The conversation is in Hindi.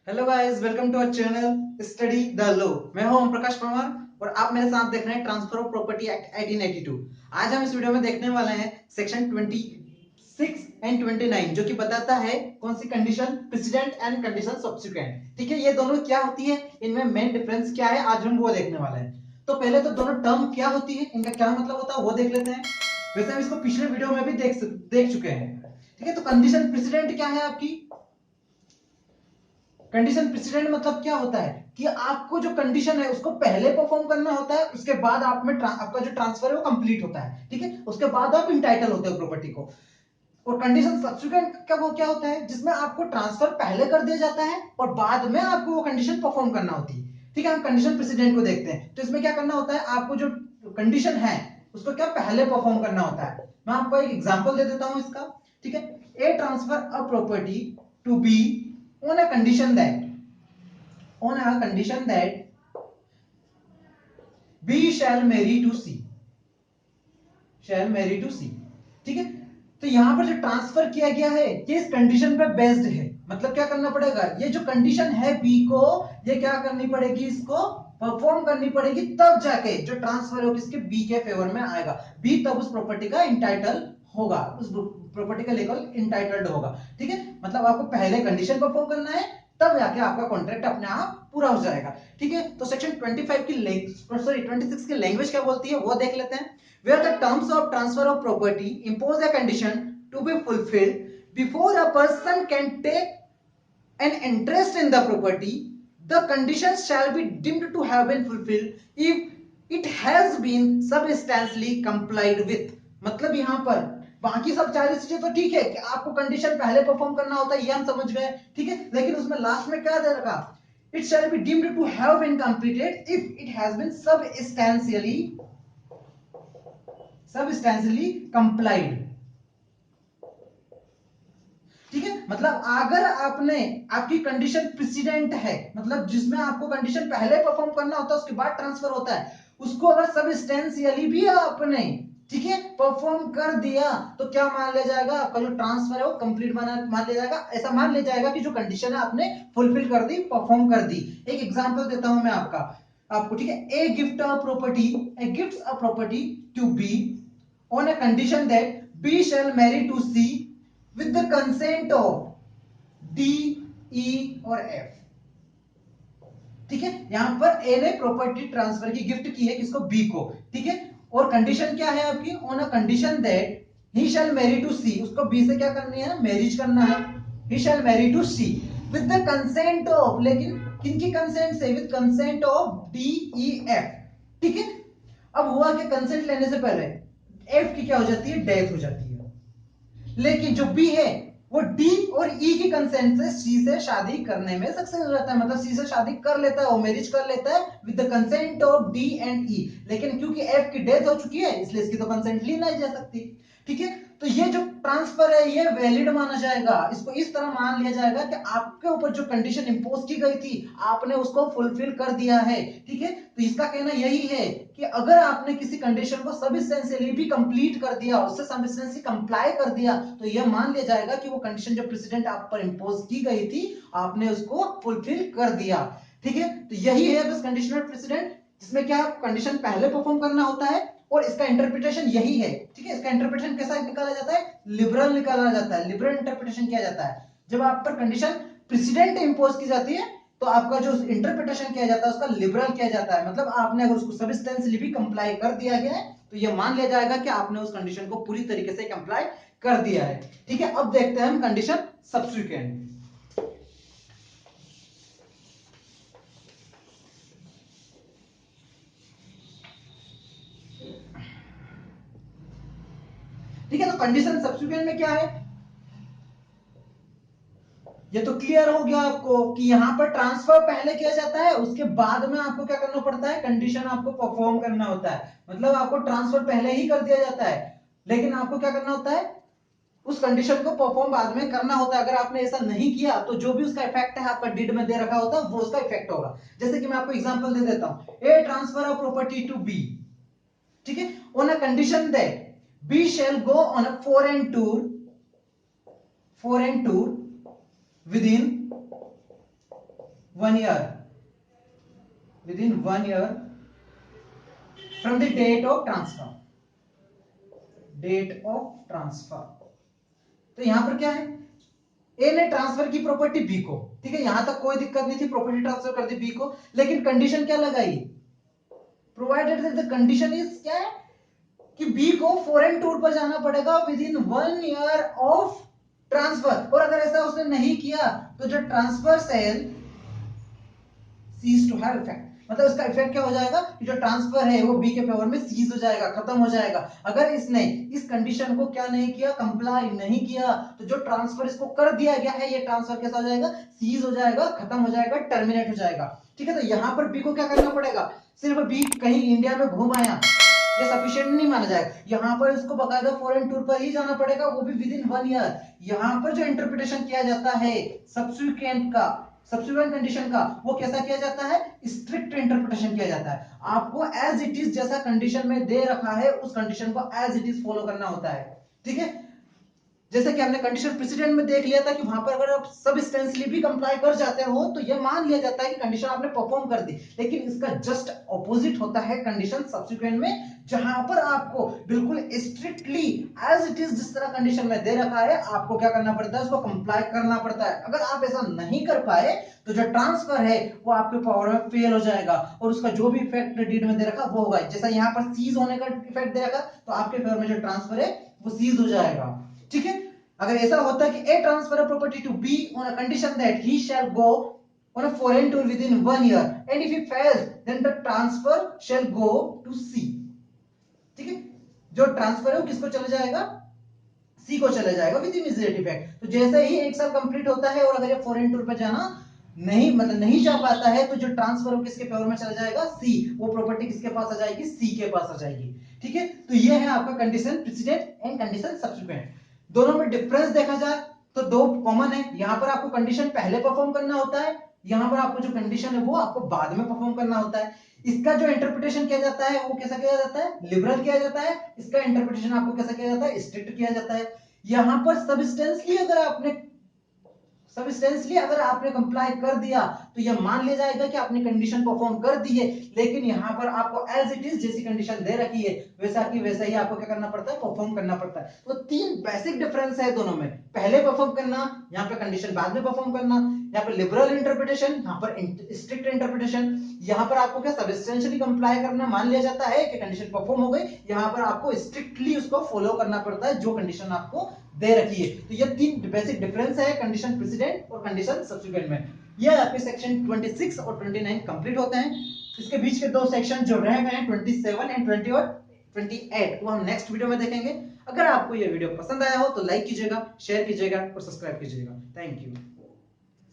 Hello guys, welcome to our channel study the law. मैं हूं ओम प्रकाश परमार और आप मेरे साथ देख रहे हैं ट्रांसफर ऑफ प्रॉपर्टी एक्ट 1882। आज हम इस वीडियो में देखने वाले हैं सेक्शन 26 एंड 29, जो कि बताता है कौन सी condition precedent and condition subsequent. ठीक है, ये दोनों क्या होती है, इनमें मेन डिफरेंस क्या है, आज हम वो देखने वाले हैं। तो पहले तो दोनों टर्म क्या होती है, इनका क्या मतलब होता है वो देख लेते हैं। वैसे हम इसको पिछले वीडियो में भी देख चुके हैं। ठीक है, तो कंडीशन प्रेसिडेंट क्या है आपकी। कंडीशन प्रेसिडेंट मतलब क्या होता है कि आपको जो कंडीशन है उसको पहले परफॉर्म करना होता है, उसके बाद आप में आपका जो ट्रांसफर है वो कंप्लीट होता है। ठीक है, उसके बाद आप इंटाइटल होते हो प्रॉपर्टी को। और कंडीशन सब्सिक्वेंट का वो क्या होता है, जिसमें आपको ट्रांसफर पहले कर दिया जाता है और बाद में आपको वो कंडीशन परफॉर्म करना होती है। ठीक है, हम कंडीशन प्रेसिडेंट को देखते हैं। तो इसमें क्या करना होता है, आपको जो कंडीशन है उसको क्या पहले परफॉर्म करना होता है। मैं आपको एक एग्जांपल दे देता हूं इसका। ठीक है, a transfer a property to B on a condition that B shall marry to C, shall marry to C। ठीक है, तो यहां पर जो ट्रांसफर किया गया है ये इस कंडीशन पे बेस्ड है। मतलब क्या करना पड़ेगा, ये जो कंडीशन है बी को, ये क्या करनी पड़ेगी, इसको परफॉर्म करनी पड़ेगी, तब जाके जो ट्रांसफर है किसके बी के फेवर में आएगा। बी तब उस प्रॉपर्टी का इंटाइटल होगा, उस प्रॉपर्टी का लीगल इंटाइटल्ड होगा। ठीक है, मतलब आपको पहले कंडीशन परफॉर्म करना है, तब जाके आपका कॉन्ट्रैक्ट अपने आप पूरा हो जाएगा। ठीक है, तो सेक्शन 25 की 26 की लैंग्वेज क्या बोलती है वो देख लेते हैं। Where the terms of transfer of property impose a condition to be fulfilled before a person can take an interest in the property, the conditions shall be deemed to have been fulfilled if it has been substantially complied with। मतलब यहां पर बाकी सब सारी चीजें तो ठीक है कि आपको कंडीशन पहले परफॉर्म करना होता है, ये हम समझ गए। ठीक है, लेकिन उसमें लास्ट में क्या दे रखा, it shall be deemed to have been completed if it has been substantially complied। ठीक है, मतलब अगर आपने आपकी कंडीशन प्रेसिडेंट है, मतलब जिसमें आपको कंडीशन पहले परफॉर्म करना होता है उसके बाद ट्रांसफर होता है, उसको अगर सबस्टेंशियली भी आपने ठीक है परफॉर्म कर दिया तो क्या मान लिया जाएगा, आपका जो ट्रांसफर है वो कंप्लीट मान लिया जाएगा। ऐसा मान लिया जाएगा कि जो कंडीशन है आपने फुलफिल कर दी, परफॉर्म कर दी। एक एग्जांपल देता हूं मैं आपको। ठीक है, a gift a property to B on a condition that B shall marry to C with the consent of D, E और F। ठीक है, यहां पर ए ने प्रॉपर्टी ट्रांसफर की गिफ्ट की है किसको, बी को। ठीक है, और कंडीशन क्या है आपकी, on a condition that he shall marry to C, उसको बी से क्या करनी है, मैरिज करना है। He shall marry to C with the consent of, लेकिन किनकी कंसेंट से, with consent of D, E, F. ठीक है, अब हुआ कि कंसेंट लेने से पहले एफ की क्या हो जाती है, डेथ हो जाती है। लेकिन जो बी है वो डी और ई की कंसेंट से सी से शादी करने में सक्सेस हो जाता है, मतलब सी से शादी कर लेता है, वो मैरिज कर लेता है with the consent of D and E. लेकिन क्योंकि एफ की डेथ हो चुकी है इसलिए इसकी तो कंसेंट ली नहीं जा सकती। ठीक है, तो ये जो ट्रांसफर है ये वैलिड माना जाएगा। इसको इस तरह मान लिया जाएगा कि आपके ऊपर जो कंडीशन इंपोज की गई थी आपने उसको फुलफिल कर दिया है। ठीक है, तो इसका कहना यही है कि अगर आपने किसी कंडीशन को सबस्टेंशियली भी कंप्लीट कर दिया, उससे सबस्टेंशियली कंप्लाई कर दिया, तो यह मान लिया जाएगा कि वो कंडीशन जो प्रेसिडेंट आप पर इंपोज की गई थी आपने उसको फुलफिल कर दिया। ठीक है, तो यही है बस कंडीशनल प्रेसिडेंट, जिसमें क्या कंडीशन पहले परफॉर्म करना होता है और इसका इंटरप्रिटेशन यही है। ठीक है, इसका इंटरप्रिटेशन कैसा निकाला जाता है, लिबरल निकाला जाता है। लिबरल इंटरप्रिटेशन किया जाता है जब आप पर कंडीशन प्रेसिडेंट इंपोज की जाती है, तो आपका जो इंटरप्रिटेशन किया जाता है उसका लिबरल किया जाता है। मतलब आपने अगर उसको सबस्टेंशियली भी कंप्लाई कर दिया गया है तो यह मान लिया जाएगा कि आपने उस कंडीशन को पूरी तरीके से कंप्लाई कर दिया है। ठीक है, अब देखते हैं हम कंडीशन सब्सिक्वेंट। ठीक है, तो कंडीशन सब्सिक्वेंट में क्या है, ये तो क्लियर हो गया आपको कि यहां पर ट्रांसफर पहले किया जाता है, उसके बाद में आपको क्या करना पड़ता है, कंडीशन आपको परफॉर्म करना होता है। मतलब आपको ट्रांसफर पहले ही कर दिया जाता है लेकिन आपको क्या करना होता है, उस कंडीशन को परफॉर्म बाद में करना होता है। अगर आपने ऐसा नहीं किया तो जो भी उसका इफेक्ट है आपका डीड में दे रखा होता है वो उसका इफेक्ट होगा। जैसे कि मैं आपको एग्जांपल दे देता हूं, a transfer of property to B. ठीक है, on a condition that B shall go on a foreign tour within 1 year, within 1 year from the date of transfer, date of transfer। तो यहां पर क्या है, ए ने ट्रांसफर की प्रॉपर्टी बी को, ठीक है, यहां तक कोई दिक्कत नहीं थी, प्रॉपर्टी ट्रांसफर कर दी बी को, लेकिन कंडीशन क्या लगाई, provided that the condition is क्या है कि बी को फॉरेन टूर पर जाना पड़ेगा within 1 year of transfer, और अगर ऐसा उसने नहीं किया तो जो transfer shall cease to have effect, मतलब इसका इफेक्ट क्या हो जाएगा कि जो ट्रांसफर है वो बी के फेवर में सीज हो जाएगा, खत्म हो जाएगा। अगर इसने इस कंडीशन को क्या नहीं किया, कंप्लाई नहीं किया, तो जो ट्रांसफर इसको कर दिया गया है ये ट्रांसफर कैसा हो जाएगा, सीज हो जाएगा, खत्म हो जाएगा, टर्मिनेट हो जाएगा। ठीक है, तो यहां पर बी को क्या करना पड़ेगा, सिर्फ बी कहीं इंडिया में घूम आया ये सफिशिएंट नहीं माना जाएगा, यहां पर इसको बकायदा फॉरेन टूर पर ही जाना पड़ेगा, वो भी विद इन 1 ईयर। यहां पर जो इंटरप्रिटेशन किया जाता है सब्सिक्वेंट का, सब्सिक्वेंट कंडीशन का, वो कैसा किया जाता है, स्ट्रिक्ट इंटरप्रिटेशन किया जाता है। आपको एज इट इज जैसा कंडीशन में दे रखा है उस कंडीशन को एज इट इज फॉलो करना होता है। ठीक है, जैसे कि हमने कंडीशन प्रेसिडेंट में देख लिया था कि वहां पर अगर आप सबस्टेंसली भी कंप्लाई कर जाते हो तो यह मान लिया जाता है कि कंडीशन आपने परफॉर्म कर दी, लेकिन इसका जस्ट ऑपोजिट होता है कंडीशन सब्सिक्वेंट में, जहां पर आपको बिल्कुल स्ट्रिक्टली एज इट इज जिस तरह कंडीशन में दे रखा है आपको क्या करना पड़ता है, उसको कंप्लाई करना पड़ता है। अगर आप ऐसा नहीं कर पाए तो जो ट्रांसफर है वो आपके पावर में फेल हो जाएगा और उसका जो भी इफेक्ट डीड में दे रखा वो होगा। जैसा यहाँ पर सीज होने का इफेक्ट दे रखा तो आपके फेवर में जो ट्रांसफर है वो सीज हो जाएगा। ठीक है, अगर ऐसा होता है कि a transfer property to B on a condition that he shall go on a foreign tour within 1 year and if he fails then the transfer shall go to C। ठीक है, जो ट्रांसफर है वो किसको चला जाएगा, सी को चला जाएगा विद इमीडिएट इफेक्ट। तो जैसे ही 1 साल कंप्लीट होता है और अगर ये फॉरेन टूर पर जाना नहीं मतलब नहीं जा पाता है तो जो ट्रांसफर हो किसके फेवर में चला जाएगा, सी, वो प्रॉपर्टी किसके पास आ जाएगी, सी के पास आ जाएगी। ठीक है, तो ये है आपका condition precedent and condition subsequent. दोनों में डिफरेंस देखा जाए तो दो कॉमन है, यहां पर आपको कंडीशन पहले परफॉर्म करना होता है, यहां पर आपको जो कंडीशन है वो आपको बाद में परफॉर्म करना होता है। इसका जो इंटरप्रिटेशन किया जाता है वो कैसा किया जाता है, लिबरल किया जाता है, इसका इंटरप्रिटेशन आपको कैसा किया जाता है, स्ट्रिक्ट किया जाता है। यहां पर सबस्टेंसली अगर आपने कंप्लाई कर दिया तो यह मान लिया जाएगा कि आपने कंडीशन परफॉर्म कर दी है, लेकिन यहां पर आपको एज इट इज जैसी कंडीशन दे रखी है वैसा की वैसा ही आपको क्या करना पड़ता है, परफॉर्म करना पड़ता है। तो 3 बेसिक डिफरेंस है दोनों में, पहले परफॉर्म करना, यहाँ पे कंडीशन बाद में परफॉर्म करना, यहाँ पे लिबरल इंटरप्रिटेशन, यहाँ पर स्ट्रिक्ट इंटरप्रिटेशन। यहाँ पर आपको क्या सबस्टेंशियली कंप्लाई करना मान लिया जाता है कि कंडीशन परफॉर्म हो गई, यहाँ पर आपको स्ट्रिक्टली उसको फॉलो करना पड़ता है जो कंडीशन आपको दे रखी है। तो ये 3 बेसिक डिफरेंस है कंडीशन प्रेसिडेंट और कंडीशन सब्सिक्वेंट में। ये आपके सेक्शन 26 और 29 कंप्लीट होते हैं। इसके बीच के 2 सेक्शन जो रह गए हैं 27 एंड 20 और 28 वो हम नेक्स्ट वीडियो में देखेंगे। अगर आपको ये वीडियो पसंद आया हो तो लाइक कीजिएगा, शेयर कीजिएगा और सब्सक्राइब कीजिएगा। Thank you.